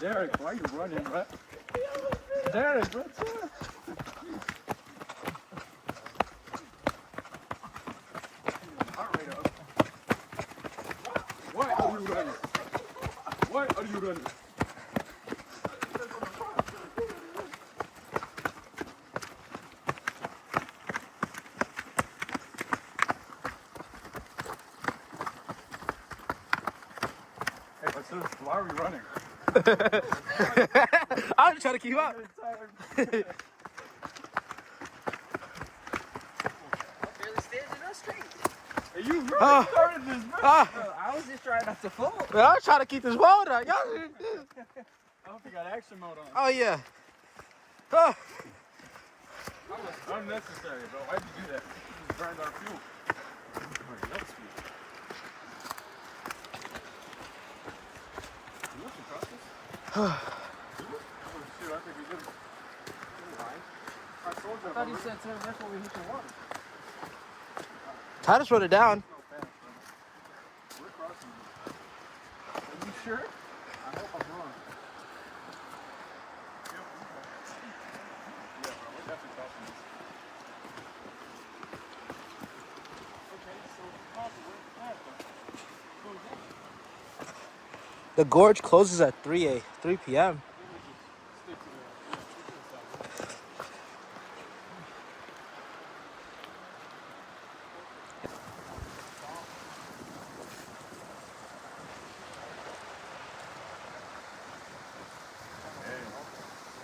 Derek, why are you running, bro? Derek, what's up? Heart rate up. What are you running? What are you running? Hey, but so why are we running? I'm just trying to keep up. Barely standing up straight. Hey, you really started this, bro. I was just trying not to fall. I'm trying to keep this water. Y'all. I hope you got action mode on. Oh yeah. That was unnecessary, bro. Why'd you do that? You just burned our fuel. Our next fuel. You want some crosses? Oh, shoot, I think we did. I told you. I thought you said that's when we hit the water. Titus wrote it down. We're crossing. Are you sure? I hope I'm wrong. Yeah, bro, we're definitely crossing this. Okay, so where's the The gorge closes at 3 p.m. Stick to the,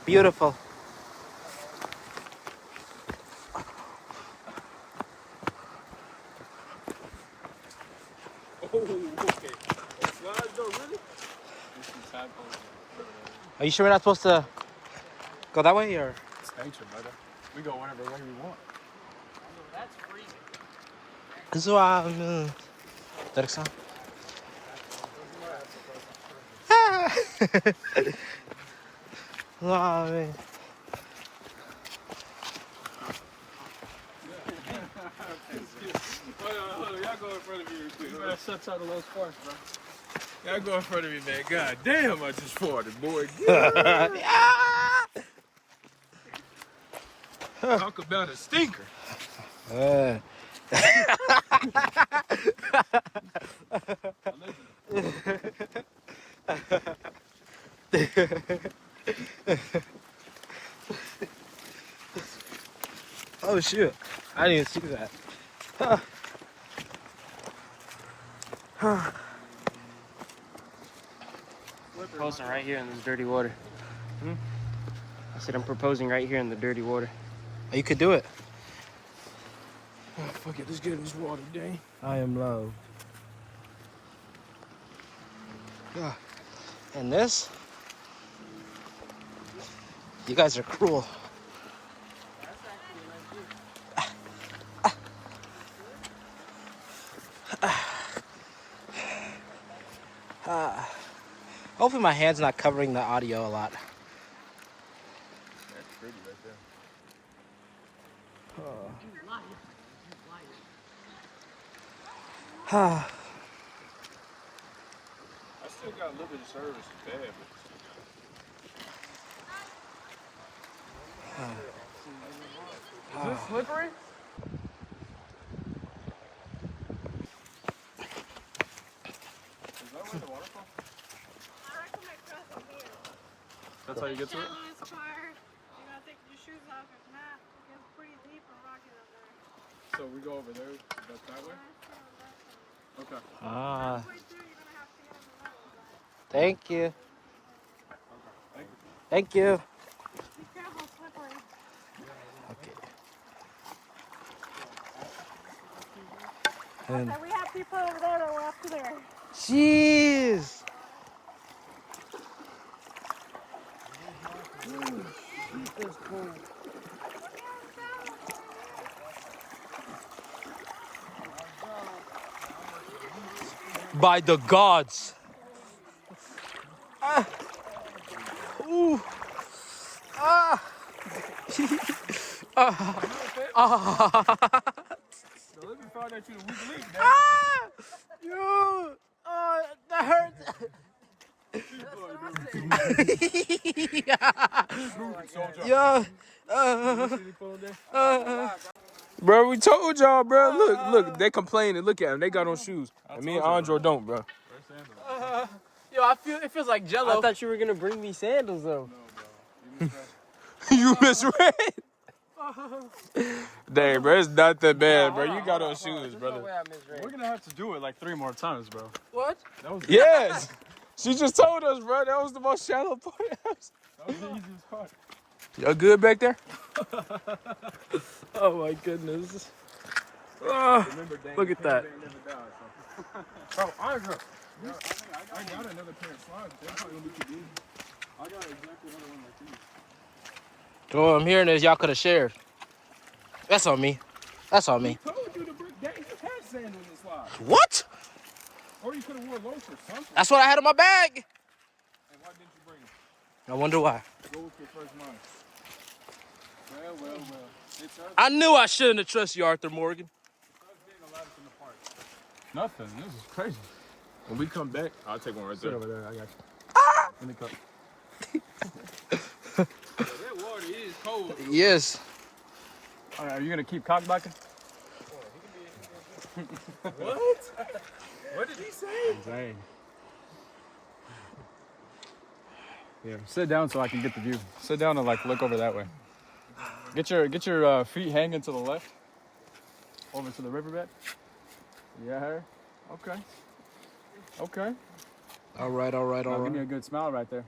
Beautiful. oh, okay. Slides though, really? This is tadpoles. Are you sure we're not supposed to go that way, or? It's nature, brother. We go whatever way we want. That's freezing. This is why Derek-san. Wow, man. Hold on. Y'all go in front of me real quick. You better shut out the low sparks, bro. Y'all go in front of me, man. God damn, I just farted, boy. Talk about a stinker. Oh shoot! I didn't even see that. Proposing right here in this dirty water. I said I'm proposing right here in the dirty water. Oh, you could do it. Oh, fuck it. Let's get in this water, dang. I am loved. Yeah. And this? You guys are cruel. Hopefully my hand's not covering the audio a lot. That's pretty right there. I still got a little bit of service. It's bad, but Is this slippery? is that where the waterfall? I recommend crossing here. That's how you get to it? Shallow is far. You gotta take your shoes off. If not, it gets pretty deep and rocky up there. So we go over there. That's that way? Okay. Ah, Halfway through, you're gonna have to get on the level. thank you. Thank you. Thank you. Be careful, slippery. Okay. And Okay, we have people over there that were up to there. jeez. By the gods. Ooh. So let me find out you the weak link, man. You. That hurts. You Yo. Bro, we told y'all, bro. Look, they complaining. Look at them. They got on shoes. And me and Andrø don't, bro. Yo, it feels like Jello. I thought you were gonna bring me sandals though. You misread. Dang, bro, it's not that bad, bro. You got on shoes, brother. We're gonna have to do it like 3 more times, bro. What? Yes. She just told us, bro. That was the most shallow part. That was the easiest part. Y'all good back there? Oh my goodness. Oh, look at that. Bro, Andrø. I got another pair of slides. That's probably gonna be too big. I got exactly another one like these. What I'm hearing is y'all could have shared. That's on me. That's on me. I told you to bring that. You had sand on this slide. What? Or you could have wore loafers or something. That's what I had in my bag. And why didn't you bring it? I wonder why. Go with your first mind. Well. It's us. I knew I shouldn't have trusted you, Arthur Morgan. Being allowed in the park. Nothing. This is crazy. When we come back, I'll take one right Sit there. over there. I got you. In the cup. That water is cold. Yes. All right, are you gonna keep cockblocking? What? What did he say? Dang. Yeah, sit down so I can get the view. Sit down and like look over that way. Get your feet hanging to the left. Over to the riverbed. Yeah. Okay. Okay. All right. Give me a good smile right there.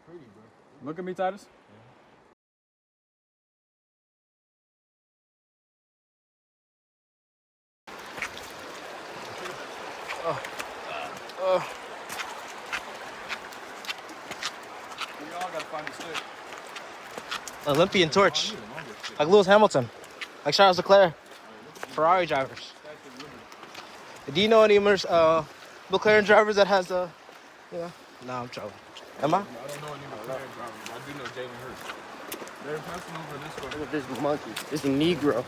Pretty, bro. Look at me, Titus. We all gotta find a stick. Olympian torch. Like Lewis Hamilton. Like Charles Leclerc. Ferrari drivers. Do you know any McLaren drivers that has a, No, I'm trouble. Am I? I don't know any McLaren drivers. I do know Jalen Hurts. They're passing over this way. Look at this monkey. This Negro.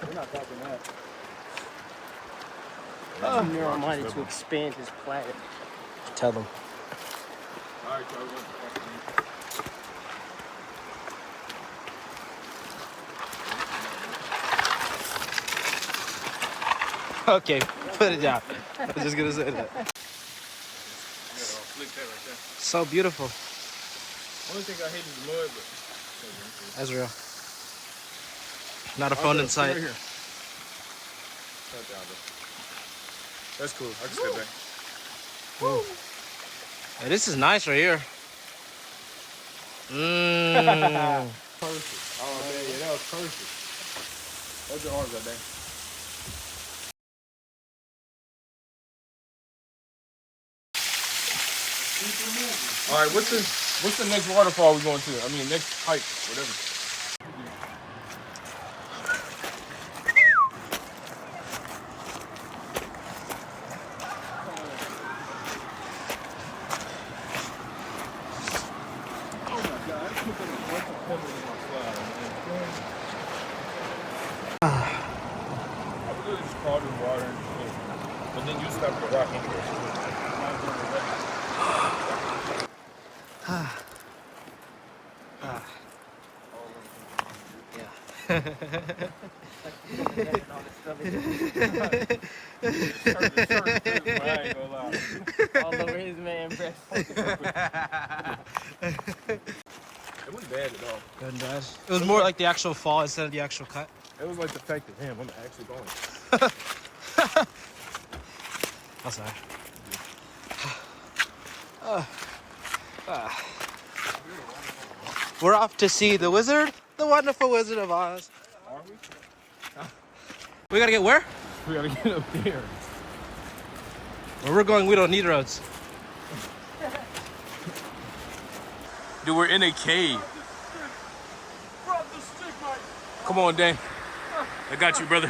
We're not talking that. He's narrow-minded to expand his planet. Tell them. All right, y'all. Okay, put it down. I was just gonna say that. Flick that right there. So beautiful. Only thing I hate is mud, but That's real. Not a phone in sight. Right here. That's cool. I can step back. Hey, this is nice right here. Perfect. Oh man, yeah, that was perfect. Hold your arms right there. All right, what's the next waterfall we going to? I mean, next hike, whatever. I would really just crawl in water and shit. But then you stop the rock anyway. All over his man breast. It wasn't bad at all. Good and bad. It was more like the actual fall instead of the actual cut. It was like the fact that, damn, I'm actually going. That's all right. We're off to see the wizard, the wonderful Wizard of Oz. Are we? We gotta get where? We gotta get up there. Where we're going, we don't need roads. Dude, we're in a cave. Come on, Dan. I got you, brother.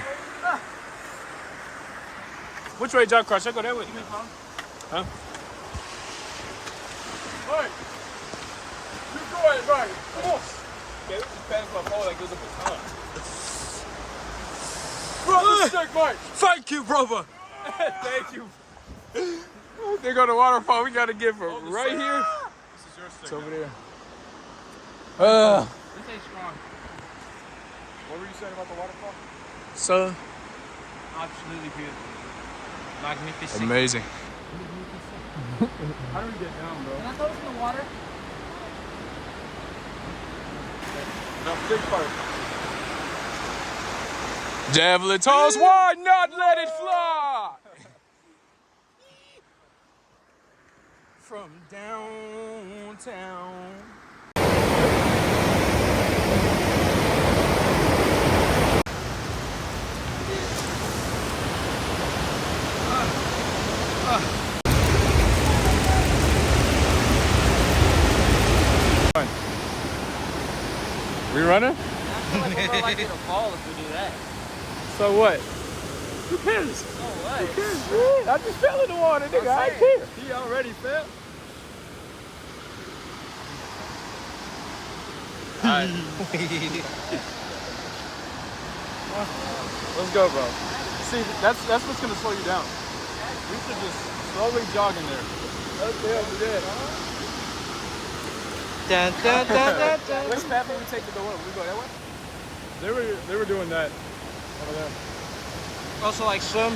Which way, John Crush? I go that way. Huh? Hey! You go ahead, right? Come on. Okay, let's just pass my phone like it was a baton. Brother, stick, Mike. Thank you, brother. Thank you. They go to waterfall. We gotta get from right here. This is your stick. It's over there. This ain't strong. What were you saying about the waterfall? So Absolutely beautiful. Magnificent. amazing. How do we get down, bro? Can I throw this in the water? No, big part. Javelin toss, why not let it fly? From downtown. We running? I feel like we're more likely to fall if we do that. So what? Who cares? So what? Shit, I just fell in the water, nigga. I ain't care. He already fell. Alright. Let's go, bro. See, that's what's gonna slow you down. We should just slowly jog in there. Okay, over there. Dun, dun, dun, dun, dun. Which path will we take to go up? We go that way? They were doing that over there. Also, like swim.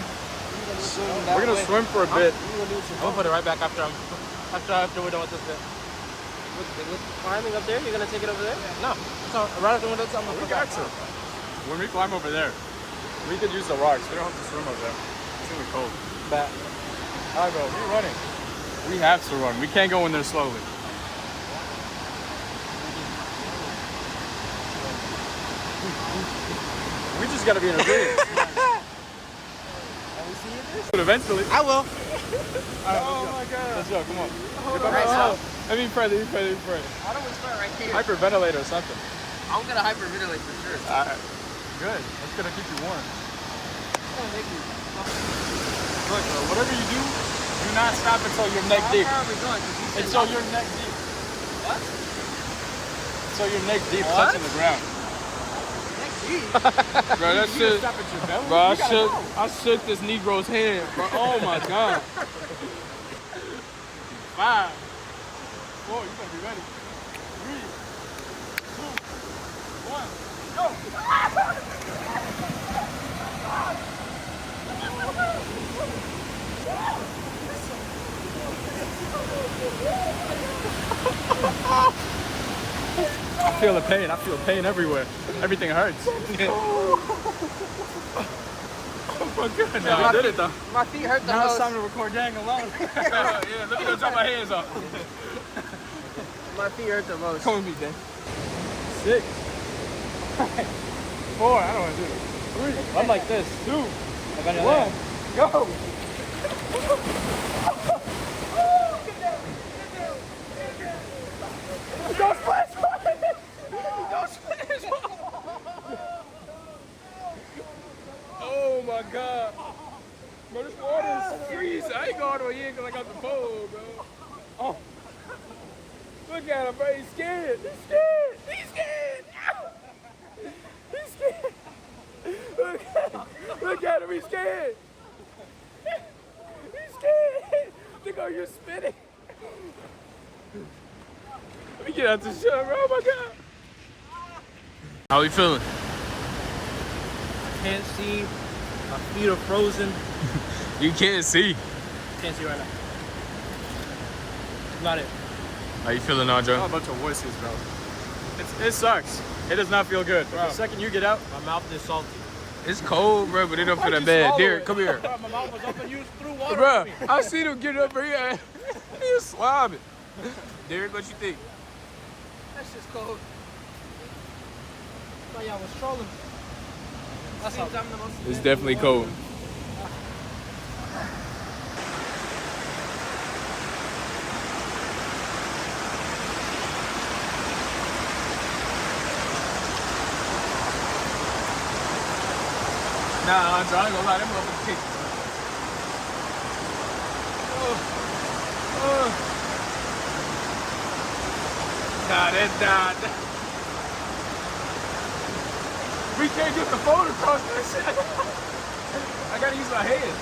We're gonna swim for a bit. I'm gonna put it right back after we're done with this bit. With climbing up there, you're gonna take it over there? No, so right after we're done, I'm gonna We put got that. to. When we climb over there, we could use the rocks. We don't have to swim over there. It's gonna be cold. Back. Alright, bro. We're running. We have to run. We can't go in there slowly. We just gotta be in agreement. But eventually. I will. Oh my god. Let's go, come on. Right, so Let me pray. I don't want to start right here. Hyperventilate or something. I'm gonna hyperventilate for sure. Alright. Good. That's gonna keep you warm. Look, bro, whatever you do, do not stop until you're neck deep. How far are we going? 'Cause you said Until you're neck deep. What? Until you're neck deep, What? touching the ground. Bro, that shit. Stop at your belly. Bro, I shook this Negro's head, bro. Oh my god. 5, 4, you better be ready. 3, 2, 1, go! I feel the pain. I feel pain everywhere. Everything hurts. Oh my god, no, I did it though. My feet hurt the Now it's most. time to record gang alone. Yeah, let me go drop my hands off. My feet hurt the most. Come with me, Dan. 6, 5, 4, I don't want to do it. 3, I'm like this. 2, Like on your 1, leg. go! Don't splash! Don't splash! Oh my god. Bro, this water is freezing. I ain't going over here because I got the pole, bro. Oh. Look at him, bro. He's scared. He's scared. He's scared. He's scared. Look at him. He's scared. He's scared. Look how you're spinning. Let me get out this shot, bro. Oh my god. How we feeling? Can't see. My feet are frozen. You can't see. Can't see right now. Not it. How you feeling, Andrø? A bunch of wussies, bro. It sucks. It does not feel good. But the second you get out, My mouth is salty. it's cold, bro, but it don't feel that bad. Derek, come here. Bro, my mouth was open. You threw water Bro, at me. I seen him get up here. He was slobbing. Derek, what you think? That's just cold. I thought y'all was trolling. That's how I'm the most. It's definitely cold. Nah, Andrø, I ain't gonna lie, them motherfuckers kick. Nah, that's not. We can't get the phone across this shit. I gotta use my hands.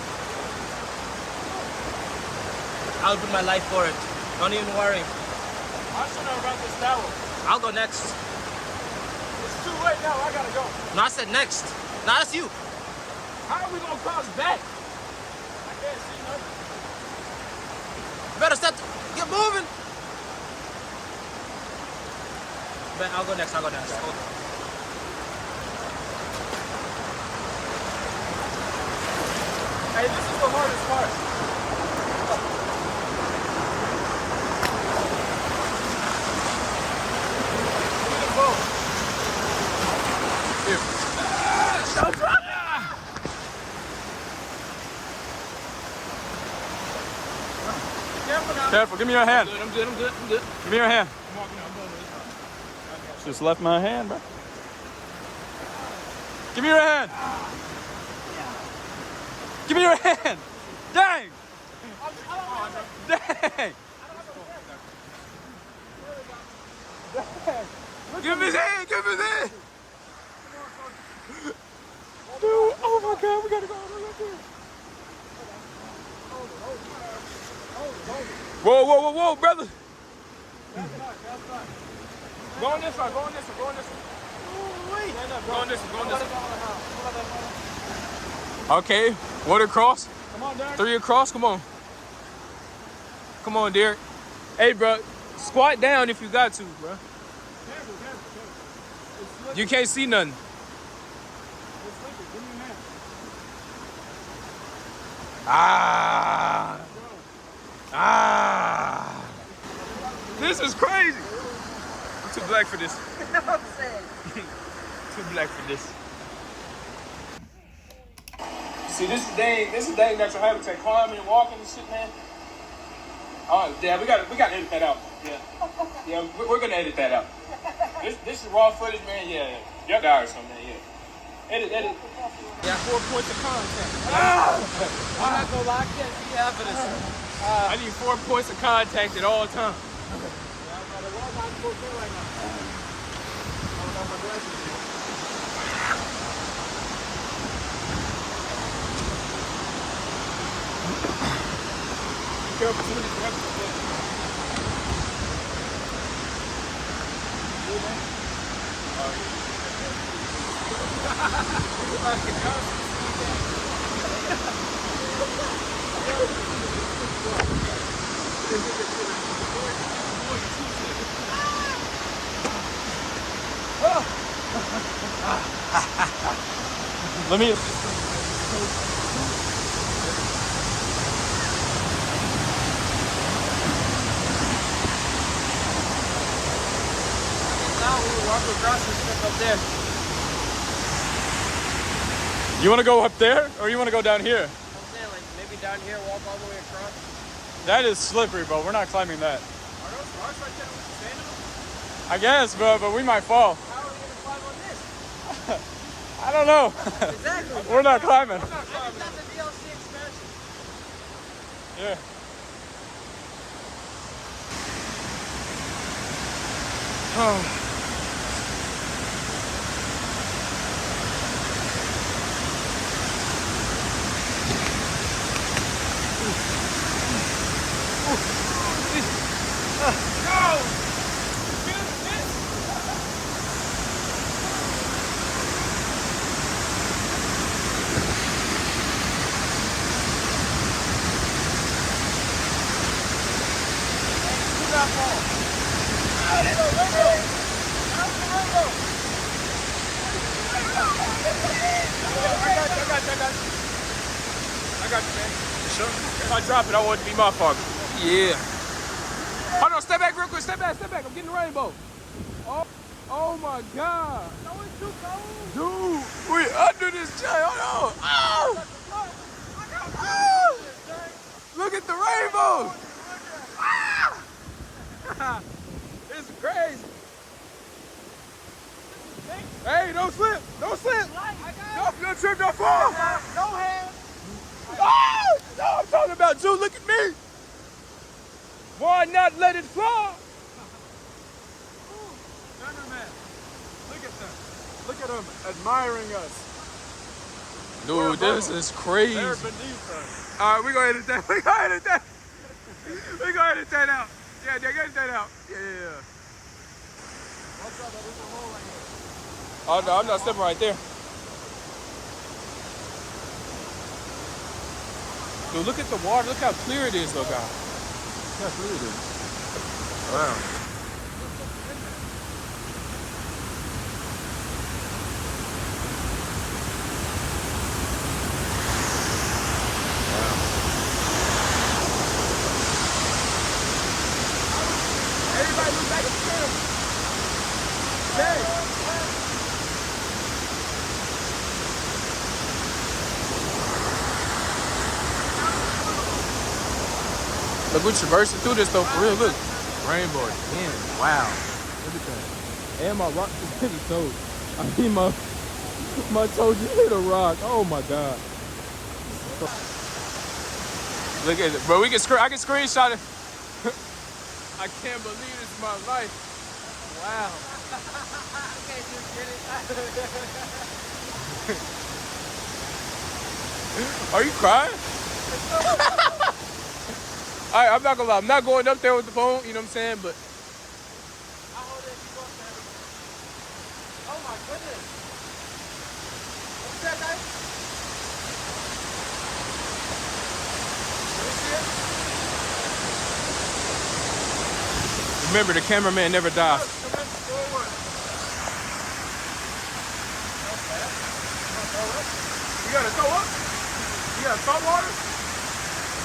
I'll put my life for it. Don't even worry. I should have ran this tower. I'll go next. It's too late now. I gotta go. No, I said next. No, that's you. How are we gonna cross back? I can't see nothing. You better step. Get moving. But I'll go next. I'll go next. Hold on. Hey, this is the hardest part. Careful, give me your hand. I'm good. Give me your hand. I'm walking out. I'm going this. Just left my hand, bro. Give me your hand. Give me your hand. Dang. Dang. Give him his hand. Give him his hand. Dude, oh my God, we gotta go. Whoa, brother. Go on this one. Go on this one. Go on this one. Go on this one. Go on this one. Okay, one across. Come on, Derek. 3 across, come on. Come on, Derek. Hey, bro, squat down if you got to, bro. Careful. You can't see nothing. It's slippery. Give me your hand. This is crazy. I'm too black for this. I'm saying. Too black for this. See, this is dang natural habitat. Climbing and walking and shit, man. Oh, yeah, we gotta edit that out. Yeah, we're gonna edit that out. This is raw footage, man. Yeah. Y'all die or something, man. Yeah. Edit. Yeah, 4 points of contact. I'm not gonna lie, I can't see evidence. I need 4 points of contact at all times. Be careful. Too many weapons. Let me. Now we will walk across this stuff up there. You want to go up there, or you want to go down here? I'm saying, like, maybe down here, walk all the way across. That is slippery, bro. We're not climbing that. Are those rocks right there with the sand in them? I guess, bro, but we might fall. How are we going to climb on this? I don't know. Exactly. We're not climbing. That's a DLC expansion. Yeah. Oh. I got you, man. Sure. If I drop it, I want it to be my fault. Yeah. Hold on, step back real quick. Step back. I'm getting the rainbow. Oh my God. No, it's too cold. Dude, we under this chair. Hold on. Oh. Oh. Look at the rainbow. Ah. This is crazy. Hey, don't slip. Don't slip. Don't trip, don't fall. No hands. Oh, no, I'm talking about you. Look at me. Why not let it fall? Cameraman, look at them. Look at them admiring us. Dude, this is crazy. They're beneath us. All right, we're going to edit that. We go ahead and take out. Yeah, they get that out. Yeah. Oh no, I'm not stepping right there. Dude, look at the water. Look how clear it is, though, guys. Look how clear it is. Wow. Everybody look back at the camera. Hey. Look, we're traversing through this though, for real. Look, rainbow again. Wow. Look at that. And my rock just hit a toe. I mean, my toe just hit a rock. Oh my God. Look at it, bro. I can screenshot it. I can't believe this is my life. Wow. Okay, just get it. Are you crying? All right, I'm not gonna lie. I'm not going up there with the phone. You know what I'm saying? But I'll hold it if you want that. Oh my goodness. What's that, guys? Let me see it. remember, the cameraman never dies. Forward. You gotta throw up? You got salt water?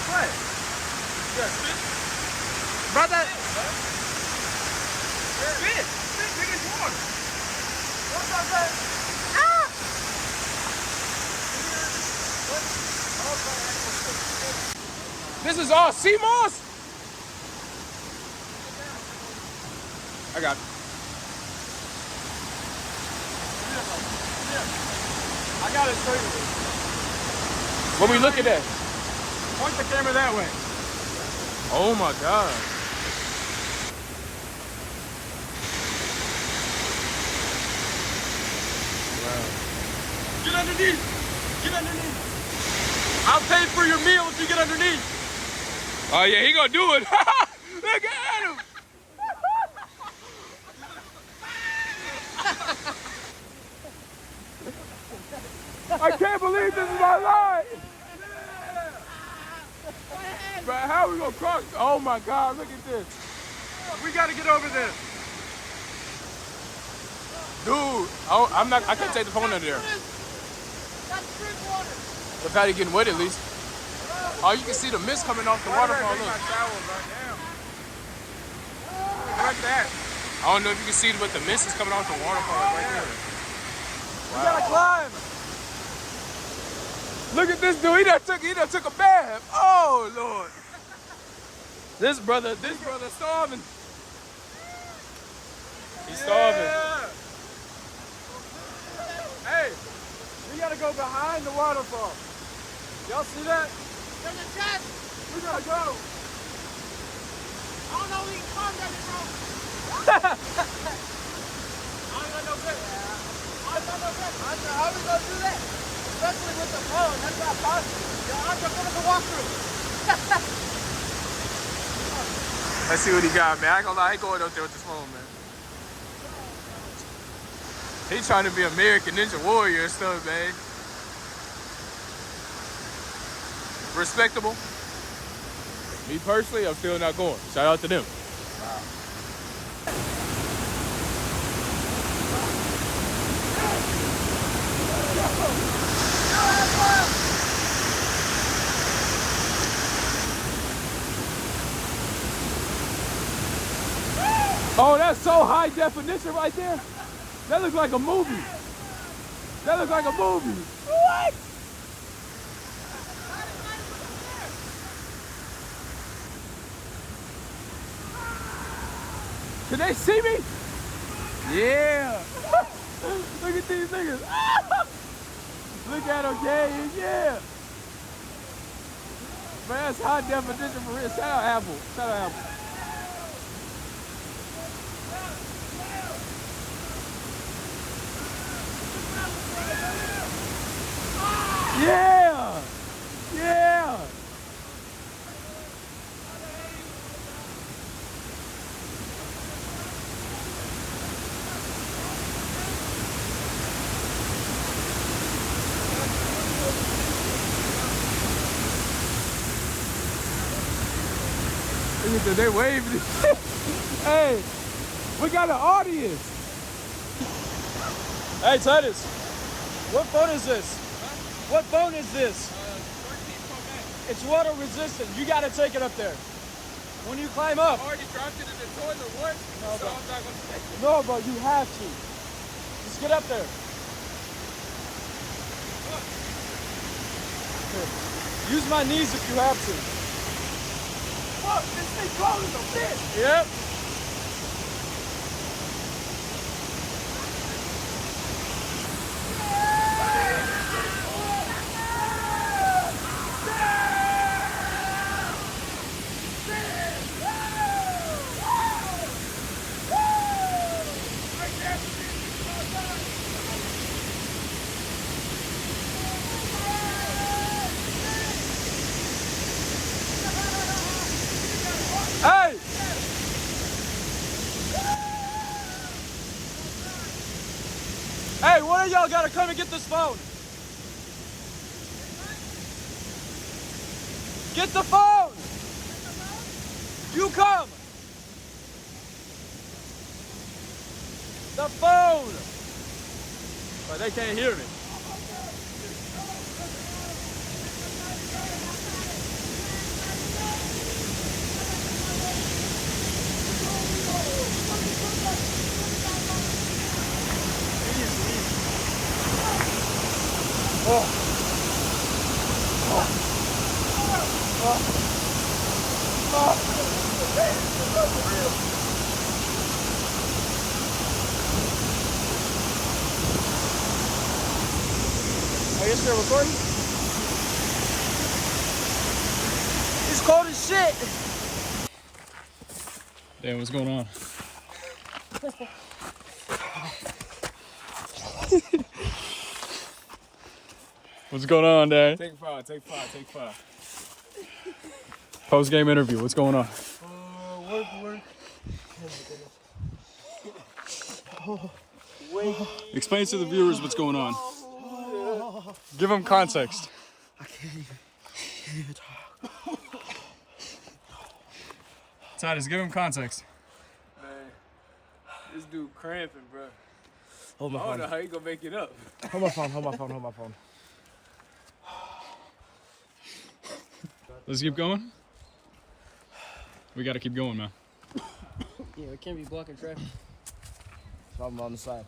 What? You got spit? Brother. Spit! Spit, big as water. What's up, man? Ah! This is all sea moss? I got it. I got it straight. What we looking at? Point the camera that way. Oh my God. Get underneath. Get underneath. I'll pay for your meal if you get underneath. Oh yeah, he gonna do it. Look at him. I can't believe this is my life. But how are we gonna cross? Oh my God, look at this. We gotta get over this. Dude, I can't take the phone under there. That's drink water. The patty getting wet at least. Oh, you can see the mist coming off the waterfall. Look. My towels right now. Like that. I don't know if you can see, but the mist is coming off the waterfall right there. We gotta climb. Look at this dude. He done took a bath. Oh Lord. This brother starving. He's starving. Hey, we gotta go behind the waterfall. Y'all see that? There's a chest. We gotta go. I don't know if we can climb that rope. I ain't got no grip. How are we gonna do that? Especially with the phone. That's not possible. I'm just gonna walk through. Let's see what he got, man. I ain't gonna lie, he going up there with this phone, man. He's trying to be American Ninja Warrior and stuff, man. Respectable. Me personally, I'm still not going. Shout out to them. Oh, that's so high definition right there. That looks like a movie. That looks like a movie. What? Can they see me? Yeah. Look at these niggas. Look at them, yeah. Man, that's high definition for real. Shout out Apple. Shout out Apple. Yeah! Look at that, they waving. Hey, we got an audience. Hey, Titus, what phone is this? What phone is this? It's water resistant. You gotta take it up there. When you climb up. I already dropped it in the toilet once, so I'm not gonna take it. No, but you have to. Just get up there. Here. Use my knees if you have to. Fuck, this thing cold as a bitch. Yep. Hey! Hey, one of y'all gotta come and get this phone. Get the phone! You come! The phone! But they can't hear me. Are you still recording? It's cold as shit. Damn, what's going on? What's going on, Dad? Take 5, take 5, take 5. Post-game interview, what's going on? Work. Explain to the viewers what's going on. Give them context. I can't even talk. Titus, give them context. Man, this dude cramping, bro. Hold my I don't know phone. how you gonna make it up. Hold my phone. Let's keep going. We gotta keep going, man. Yeah, we can't be blocking traffic. So I'm on the side.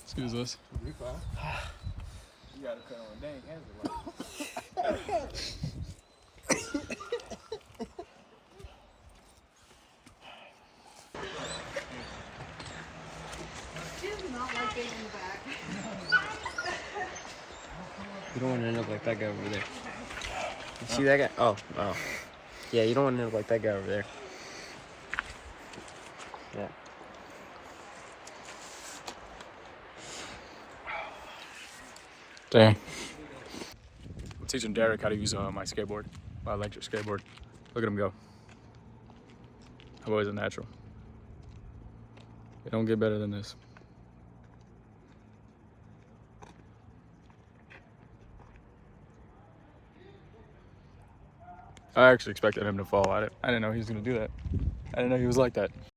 Excuse us. You fine. You gotta cut on dang hands. She does not like being in the back. You don't want to end up like that guy over there. You see that guy? Oh. Yeah, you don't want to end up like that guy over there. Yeah. Dang. I'm teaching Derek how to use my skateboard, my electric skateboard. Look at him go. How about it natural? It don't get better than this. I actually expected him to fall. I didn't know he was gonna do that. I didn't know he was like that.